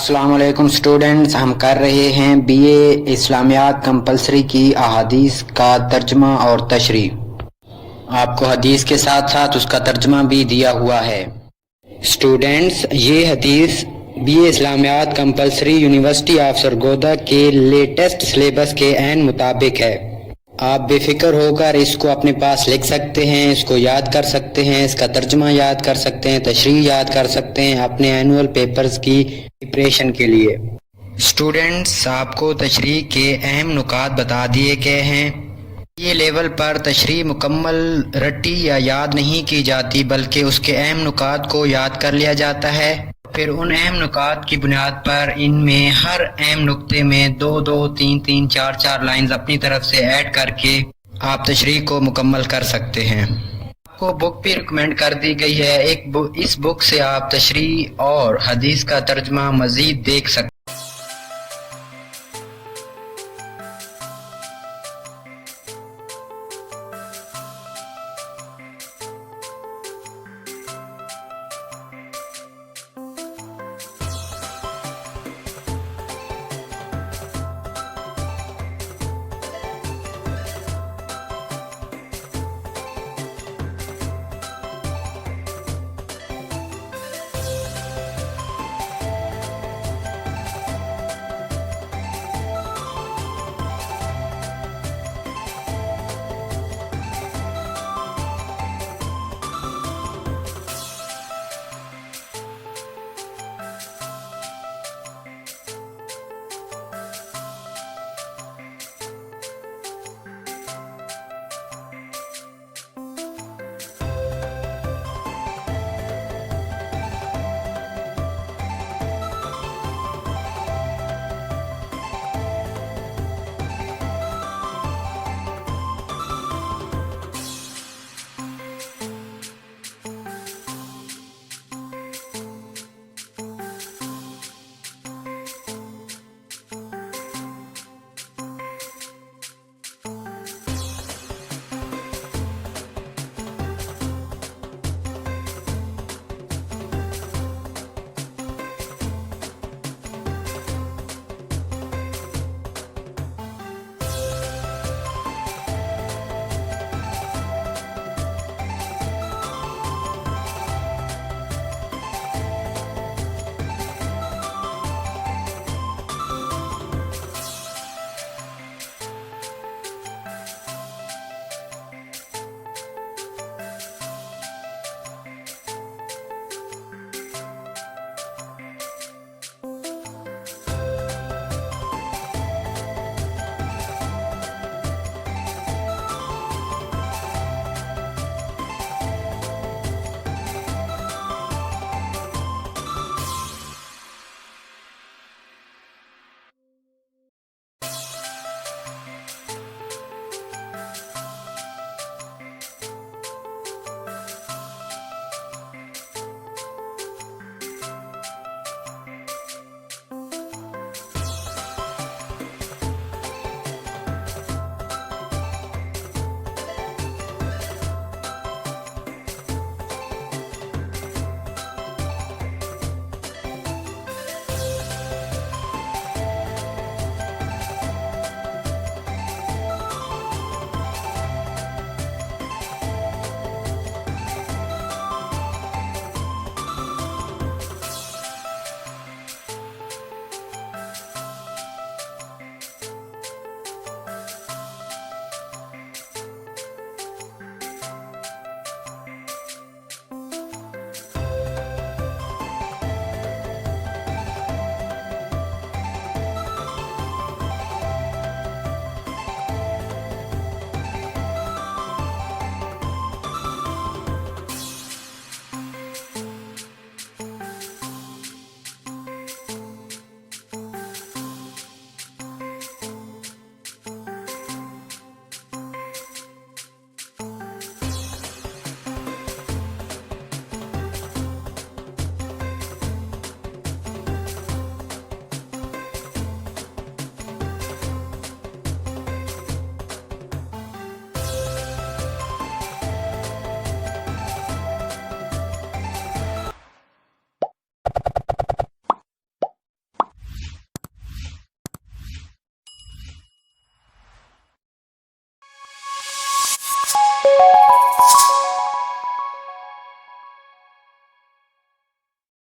अस्सलाम वालेकुम स्टूडेंट्स, हम कर रहे हैं बीए इस्लामियात कंपलसरी की अहादीस का तर्जमा और तशरीह। आपको हदीस के साथ साथ उसका तर्जमा भी दिया हुआ है। स्टूडेंट्स, ये हदीस बीए इस्लामियात कंपलसरी यूनिवर्सिटी ऑफ सरगोदा के लेटेस्ट सिलेबस के ऐन मुताबिक है। आप बेफिक्र होकर इसको अपने पास लिख सकते हैं, इसको याद कर सकते हैं, इसका तर्जमा याद कर सकते हैं, तशरीह याद कर सकते हैं अपने एनुअल पेपर्स की प्रिपरेशन के लिए। स्टूडेंट्स, आपको तशरीह के अहम नुकात बता दिए गए हैं। ये लेवल पर तशरीह मुकम्मल रट्टी या याद नहीं की जाती, बल्कि उसके अहम नुकात को याद कर लिया जाता है। फिर उन अहम नुकात की बुनियाद पर इनमें हर अहम नुक्ते में 2-2, 3-3, 4-4 लाइंस अपनी तरफ से ऐड करके आप तशरीह को मुकम्मल कर सकते हैं। आपको बुक भी रिकमेंड कर दी गई है। इस बुक से आप तशरीह और हदीस का तर्जमा मज़ीद देख सकते हैं।